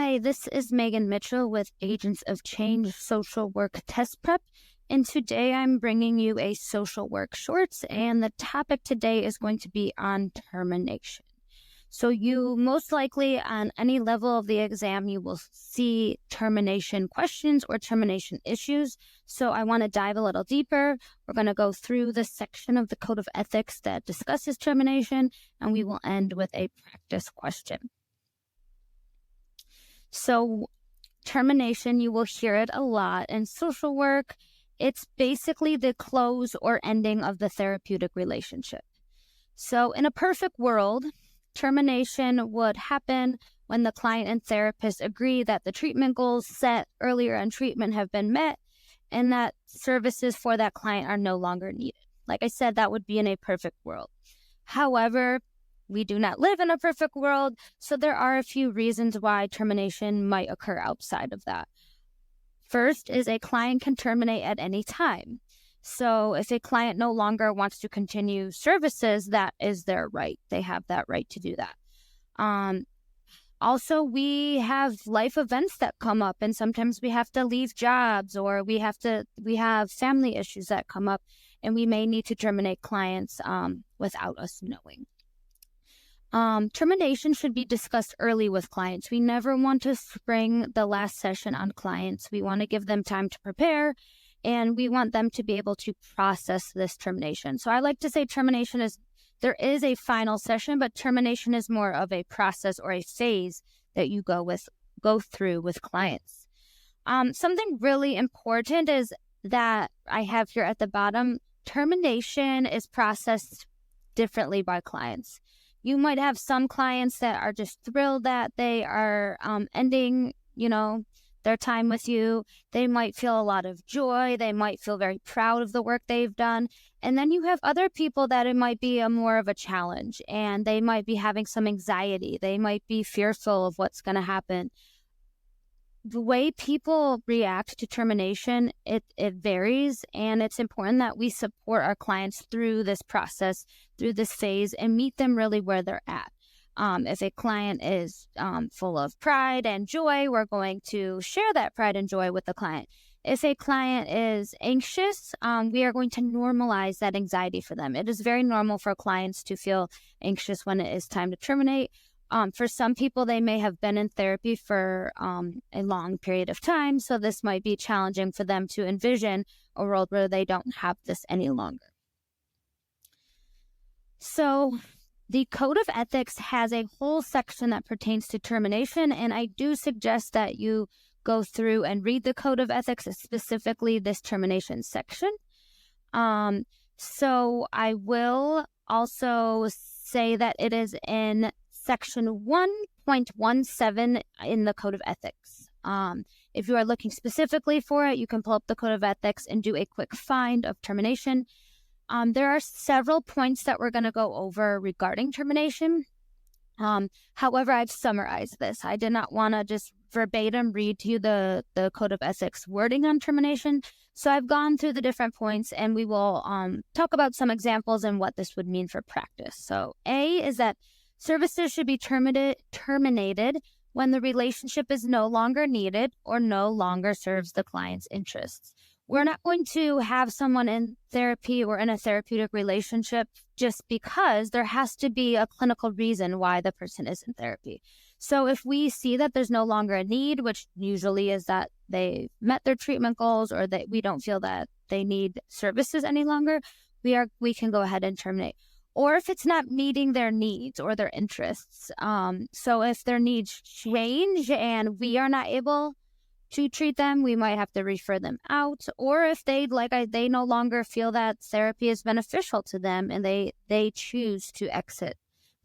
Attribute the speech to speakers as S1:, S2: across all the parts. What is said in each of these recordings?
S1: Hi, this is Megan Mitchell with Agents of Change Social Work Test Prep, and today I'm bringing you a social work shorts, and the topic today is going to be on termination. So you most likely on any level of the exam, you will see termination questions or termination issues. So I want to dive a little deeper. We're going to go through the section of the Code of Ethics that discusses termination, and we will end with a practice question. So termination, you will hear it a lot in social work. It's basically the close or ending of the therapeutic relationship. So in a perfect world, termination would happen when the client and therapist agree that the treatment goals set earlier in treatment have been met and that services for that client are no longer needed. Like I said, that would be in a perfect world. However, we do not live in a perfect world, so there are a few reasons why termination might occur outside of that. First is a client can terminate at any time. So if a client no longer wants to continue services, that is their right. They have that right to do that. Also, we have life events that come up, and sometimes we have to leave jobs, or we have family issues that come up, and we may need to terminate clients without us knowing. Termination should be discussed early with clients. We never want to spring the last session on clients. We want to give them time to prepare, and we want them to be able to process this termination. So I like to say there is a final session, but termination is more of a process or a phase that you go through with clients. Something really important is that I have here at the bottom, termination is processed differently by clients. You might have some clients that are just thrilled that they are ending, their time with you. They might feel a lot of joy. They might feel very proud of the work they've done. And then you have other people that it might be more of a challenge, and they might be having some anxiety. They might be fearful of what's going to happen. The way people react to termination, it varies, and it's important that we support our clients through this process, through this phase, and meet them really where they're at. If a client is full of pride and joy, we're going to share that pride and joy with the client. If a client is anxious, we are going to normalize that anxiety for them. It is very normal for clients to feel anxious when it is time to terminate. For some people, they may have been in therapy for a long period of time, so this might be challenging for them to envision a world where they don't have this any longer. So the Code of Ethics has a whole section that pertains to termination, and I do suggest that you go through and read the Code of Ethics, specifically this termination section. So I will also say that it is in Section 1.17 in the Code of Ethics. If you are looking specifically for it, you can pull up the Code of Ethics and do a quick find of termination. There are several points that we're going to go over regarding termination. However, I've summarized this. I did not want to just verbatim read to you the Code of Ethics wording on termination. So I've gone through the different points, and we will talk about some examples and what this would mean for practice. So A is that services should be terminated when the relationship is no longer needed or no longer serves the client's interests. We're not going to have someone in therapy or in a therapeutic relationship just because. There has to be a clinical reason why the person is in therapy. So if we see that there's no longer a need, which usually is that they met their treatment goals or that we don't feel that they need services any longer, we can go ahead and terminate. Or if it's not meeting their needs or their interests. So if their needs change and we are not able to treat them, we might have to refer them out. Or if they no longer feel that therapy is beneficial to them and they choose to exit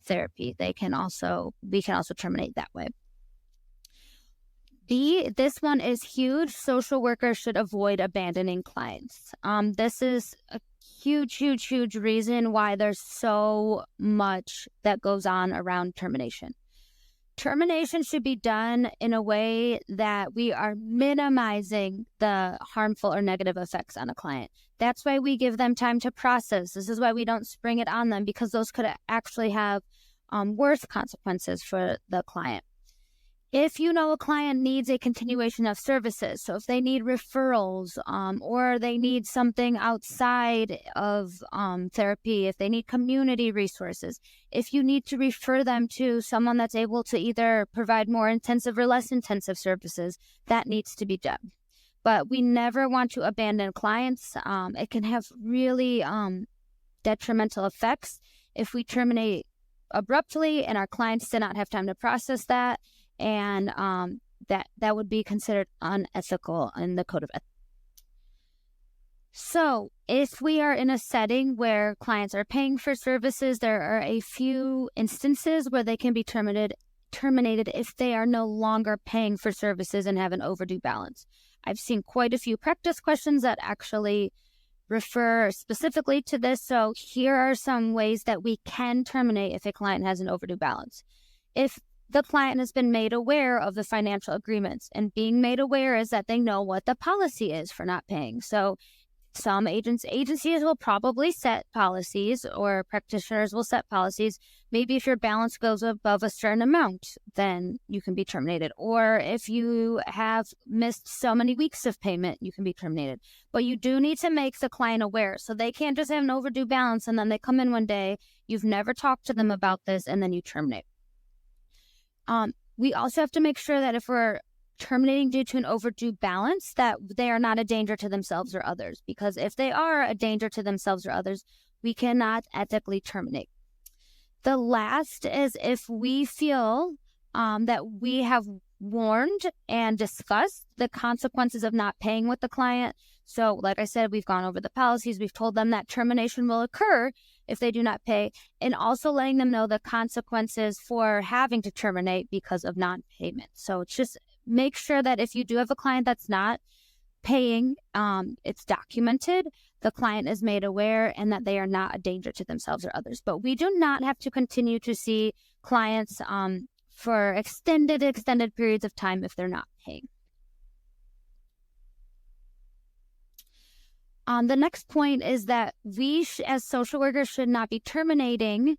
S1: therapy, we can also terminate that way. B, this one is huge. Social workers should avoid abandoning clients. This is a huge reason why there's so much that goes on around termination. Termination should be done in a way that we are minimizing the harmful or negative effects on a client. That's why we give them time to process. This is why we don't spring it on them, because those could actually have worse consequences for the client. If you know a client needs a continuation of services, so if they need referrals, or they need something outside of therapy, if they need community resources, if you need to refer them to someone that's able to either provide more intensive or less intensive services, that needs to be done. But we never want to abandon clients. It can have really detrimental effects if we terminate abruptly and our clients did not have time to process that. And that would be considered unethical in the code of ethics. So if we are in a setting where clients are paying for services, there are a few instances where they can be terminated if they are no longer paying for services and have an overdue balance. I've seen quite a few practice questions that actually refer specifically to this. So here are some ways that we can terminate if a client has an overdue balance. If the client has been made aware of the financial agreements, and being made aware is that they know what the policy is for not paying. So some agencies will probably set policies, or practitioners will set policies. Maybe if your balance goes above a certain amount, then you can be terminated. Or if you have missed so many weeks of payment, you can be terminated. But you do need to make the client aware. So they can't just have an overdue balance and then they come in one day, you've never talked to them about this, and then you terminate. We also have to make sure that if we're terminating due to an overdue balance, that they are not a danger to themselves or others. Because if they are a danger to themselves or others, we cannot ethically terminate. The last is if we feel that we have warned and discussed the consequences of not paying with the client. So like I said, we've gone over the policies. We've told them that termination will occur if they do not pay, and also letting them know the consequences for having to terminate because of non-payment. So it's just make sure that if you do have a client that's not paying, it's documented, the client is made aware, and that they are not a danger to themselves or others. But we do not have to continue to see clients for extended periods of time if they're not paying. The next point is that we, as social workers, should not be terminating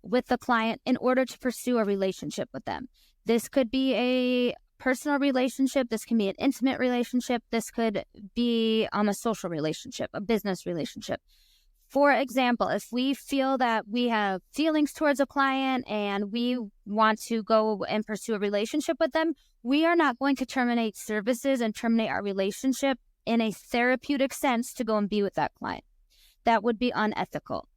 S1: with the client in order to pursue a relationship with them. This could be a personal relationship. This can be an intimate relationship. This could be a social relationship, a business relationship. For example, if we feel that we have feelings towards a client and we want to go and pursue a relationship with them, we are not going to terminate services and terminate our relationship in a therapeutic sense to go and be with that client. That would be unethical.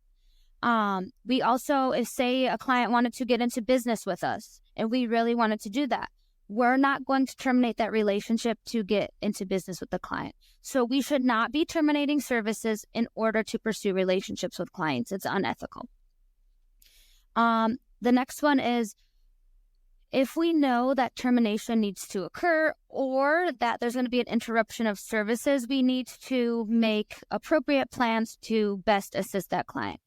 S1: We also, if say a client wanted to get into business with us and we really wanted to do that, we're not going to terminate that relationship to get into business with the client. So we should not be terminating services in order to pursue relationships with clients. It's unethical. The next one is, if we know that termination needs to occur or that there's going to be an interruption of services, we need to make appropriate plans to best assist that client.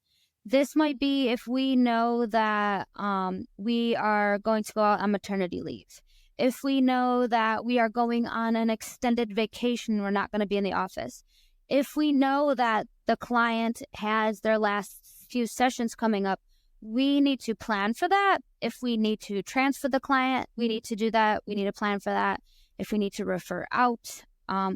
S1: This might be if we know that we are going to go out on maternity leave. If we know that we are going on an extended vacation, we're not going to be in the office. If we know that the client has their last few sessions coming up, we need to plan for that. If we need to transfer the client, we need to do that. We need to plan for that. If we need to refer out,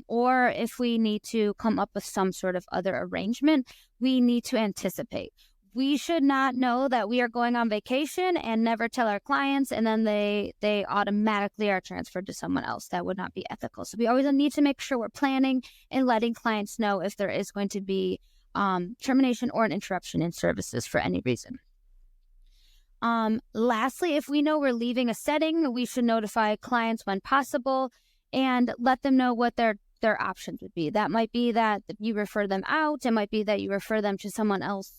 S1: or if we need to come up with some sort of other arrangement, we need to anticipate. We should not know that we are going on vacation and never tell our clients, and then they automatically are transferred to someone else. That would not be ethical. So we always need to make sure we're planning and letting clients know if there is going to be termination or an interruption in services for any reason. Lastly, if we know we're leaving a setting, we should notify clients when possible and let them know what their options would be. That might be that you refer them out. It might be that you refer them to someone else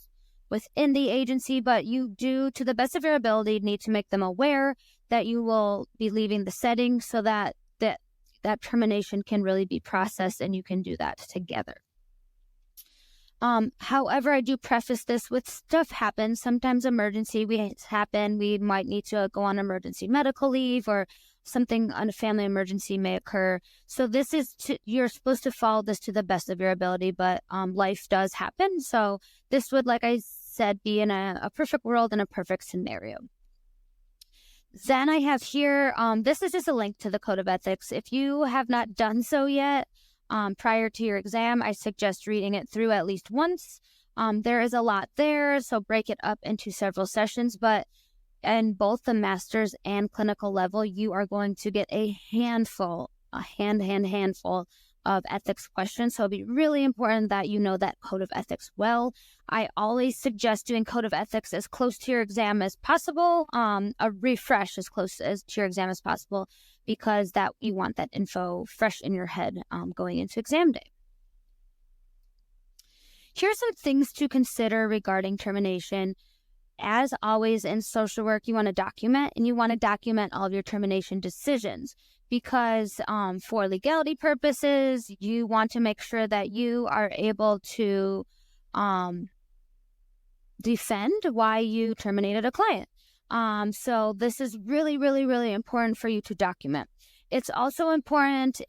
S1: within the agency, but you do, to the best of your ability, need to make them aware that you will be leaving the setting so that termination can really be processed and you can do that together. However, I do preface this with stuff happens. Sometimes emergency happen. We might need to go on emergency medical leave, or something on a family emergency may occur. So this is you're supposed to follow this to the best of your ability, but life does happen. So this would, like I said, be in a perfect world and a perfect scenario. Then I have here, this is just a link to the Code of Ethics. If you have not done so yet prior to your exam, I suggest reading it through at least once. There is a lot there, so break it up into several sessions, but in both the master's and clinical level, you are going to get a handful of ethics questions. So it'll be really important that you know that Code of Ethics well. I always suggest doing Code of Ethics as close to your exam as possible, a refresh as close as to your exam as possible, because that you want that info fresh in your head going into exam day. Here's some things to consider regarding termination. As always in social work, you want to document, and you want to document all of your termination decisions, because for legality purposes, you want to make sure that you are able to defend why you terminated a client. So this is really, really, really important for you to document. It's also important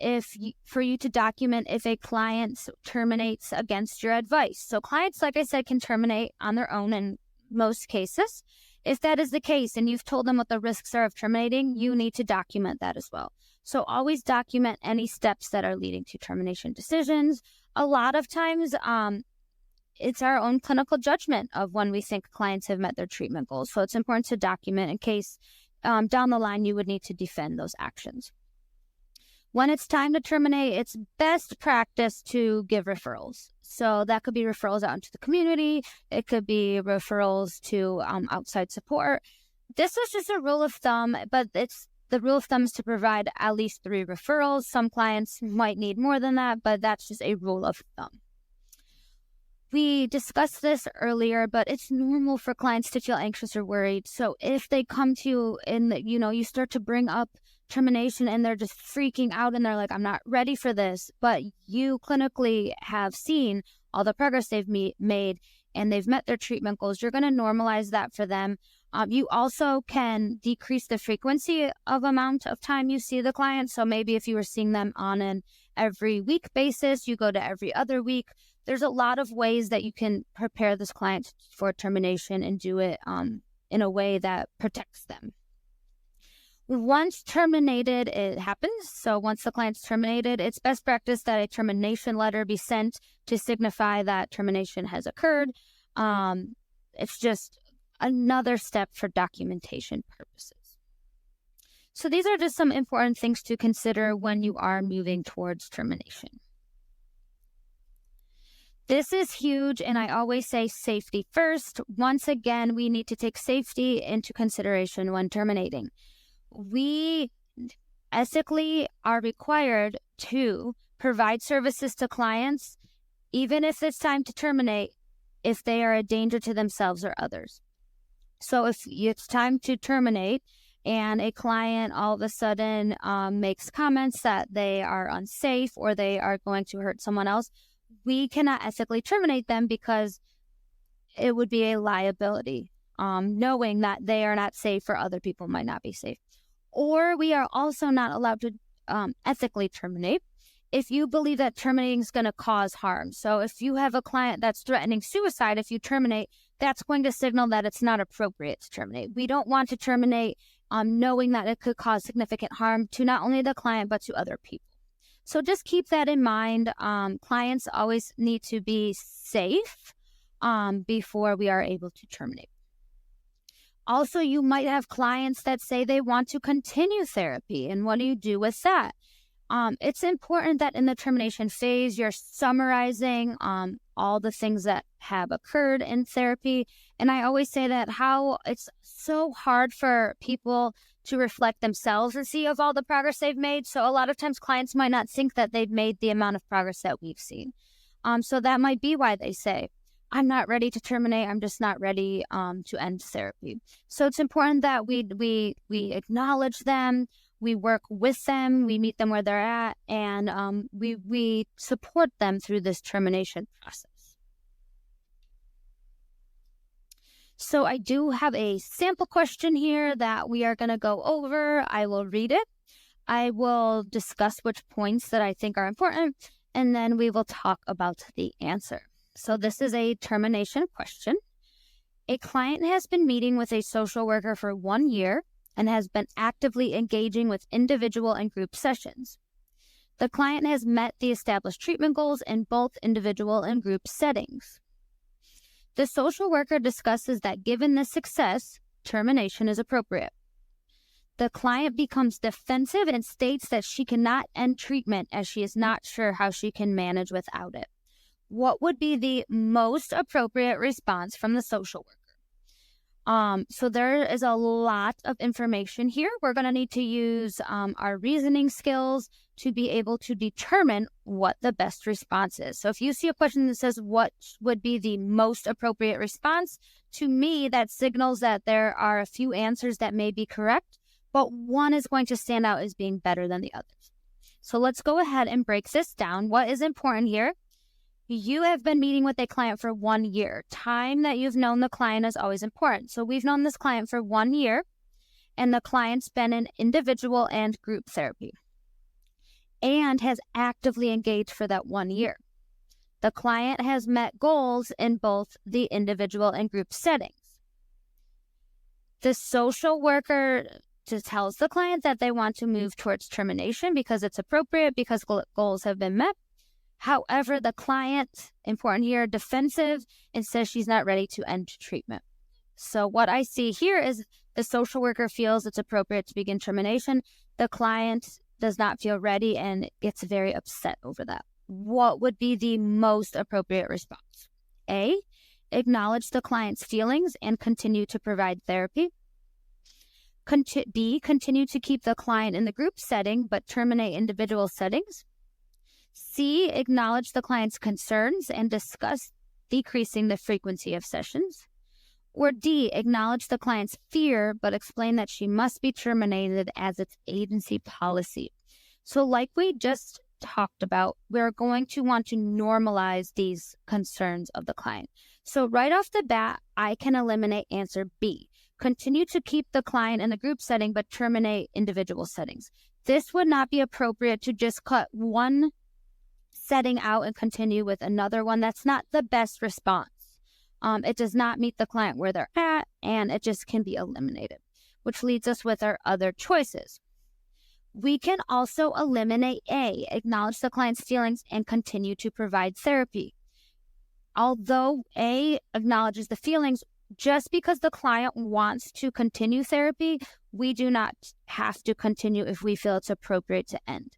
S1: for you to document if a client terminates against your advice. So clients, like I said, can terminate on their own in most cases. If that is the case and you've told them what the risks are of terminating, you need to document that as well. So always document any steps that are leading to termination decisions. A lot of times, it's our own clinical judgment of when we think clients have met their treatment goals. So it's important to document in case down the line you would need to defend those actions. When it's time to terminate, it's best practice to give referrals. So that could be referrals out into the community. It could be referrals to outside support. This is just a rule of thumb, but the rule of thumb is to provide at least 3 referrals. Some clients might need more than that, but that's just a rule of thumb. We discussed this earlier, but it's normal for clients to feel anxious or worried. So if they come to you and you start to bring up termination and they're just freaking out and they're like, I'm not ready for this, but you clinically have seen all the progress they've made and they've met their treatment goals, you're going to normalize that for them. You also can decrease the frequency of amount of time you see the client. So maybe if you were seeing them on an every week basis, you go to every other week. There's a lot of ways that you can prepare this client for termination and do it in a way that protects them. Once terminated, it happens. So once the client's terminated, it's best practice that a termination letter be sent to signify that termination has occurred. It's just another step for documentation purposes. So these are just some important things to consider when you are moving towards termination. This is huge, and I always say safety first. Once again, we need to take safety into consideration when terminating. We ethically are required to provide services to clients, even if it's time to terminate, if they are a danger to themselves or others. So if it's time to terminate and a client all of a sudden makes comments that they are unsafe or they are going to hurt someone else, we cannot ethically terminate them because it would be a liability, knowing that they are not safe or other people might not be safe. Or we are also not allowed to ethically terminate if you believe that terminating is going to cause harm. So if you have a client that's threatening suicide, if you terminate, that's going to signal that it's not appropriate to terminate. We don't want to terminate knowing that it could cause significant harm to not only the client, but to other people. So just keep that in mind. Clients always need to be safe before we are able to terminate. Also, you might have clients that say they want to continue therapy. And what do you do with that? It's important that in the termination phase, you're summarizing all the things that have occurred in therapy. And I always say that how it's so hard for people to reflect themselves and see of all the progress they've made. So a lot of times clients might not think that they've made the amount of progress that we've seen. So that might be why they say, I'm not ready to terminate. I'm just not ready to end therapy. So it's important that we acknowledge them, we work with them, we meet them where they're at, and we support them through this termination process. So I do have a sample question here that we are going to go over. I will read it. I will discuss which points that I think are important, and then we will talk about the answer. So this is a termination question. A client has been meeting with a social worker for 1 year. and has been actively engaging with individual and group sessions. The client has met the established treatment goals in both individual and group settings. The social worker discusses that given this success, termination is appropriate. The client becomes defensive and states that she cannot end treatment as she is not sure how she can manage without it. What would be the most appropriate response from the social worker? So there is a lot of information here. We're going to need to use our reasoning skills to be able to determine what the best response is. So if you see a question that says, what would be the most appropriate response? To me, that signals that there are a few answers that may be correct, but one is going to stand out as being better than the others. So let's go ahead and break this down. What is important here? You have been meeting with a client for 1 year. Time that you've known the client is always important. So we've known this client for 1 year, and the client's been in individual and group therapy and has actively engaged for that 1 year. The client has met goals in both the individual and group settings. The social worker just tells the client that they want to move towards termination because it's appropriate, because goals have been met. However, the client, important here, defensive and says she's not ready to end treatment. So what I see here is the social worker feels it's appropriate to begin termination. The client does not feel ready and gets very upset over that. What would be the most appropriate response? A, acknowledge the client's feelings and continue to provide therapy. B, continue to keep the client in the group setting but terminate individual settings. C, acknowledge the client's concerns and discuss decreasing the frequency of sessions. Or D, acknowledge the client's fear but explain that she must be terminated as its agency policy. So like we just talked about, we're going to want to normalize these concerns of the client. So right off the bat, I can eliminate answer B. Continue to keep the client in the group setting but terminate individual settings. This would not be appropriate to just cut one setting out and continue with another one. That's not the best response. It does not meet the client where they're at, and it just can be eliminated, which leads us with our other choices. We can also eliminate A, acknowledge the client's feelings and continue to provide therapy. Although A acknowledges the feelings, just because the client wants to continue therapy, we do not have to continue if we feel it's appropriate to end.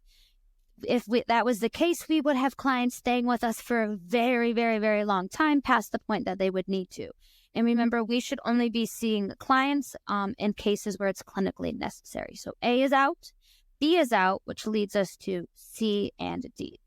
S1: If that was the case, we would have clients staying with us for a very, very, very long time past the point that they would need to. And remember, we should only be seeing clients in cases where it's clinically necessary. So A is out, B is out, which leads us to C and D.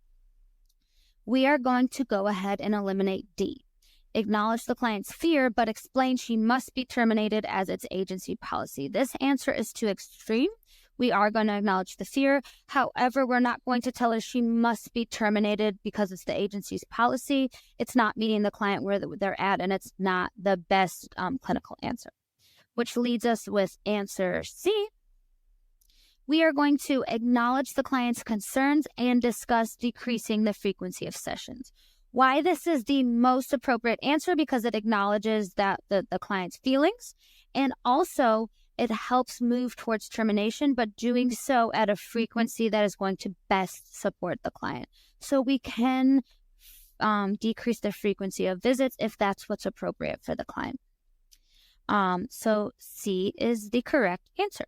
S1: We are going to go ahead and eliminate D. Acknowledge the client's fear, but explain she must be terminated as its agency policy. This answer is too extreme. We are going to acknowledge the fear. However, we're not going to tell her she must be terminated because it's the agency's policy. It's not meeting the client where they're at, and it's not the best clinical answer, which leads us with answer C. We are going to acknowledge the client's concerns and discuss decreasing the frequency of sessions. Why this is the most appropriate answer? Because it acknowledges that the client's feelings, and also it helps move towards termination, but doing so at a frequency that is going to best support the client. So we can decrease the frequency of visits if that's what's appropriate for the client. So C is the correct answer.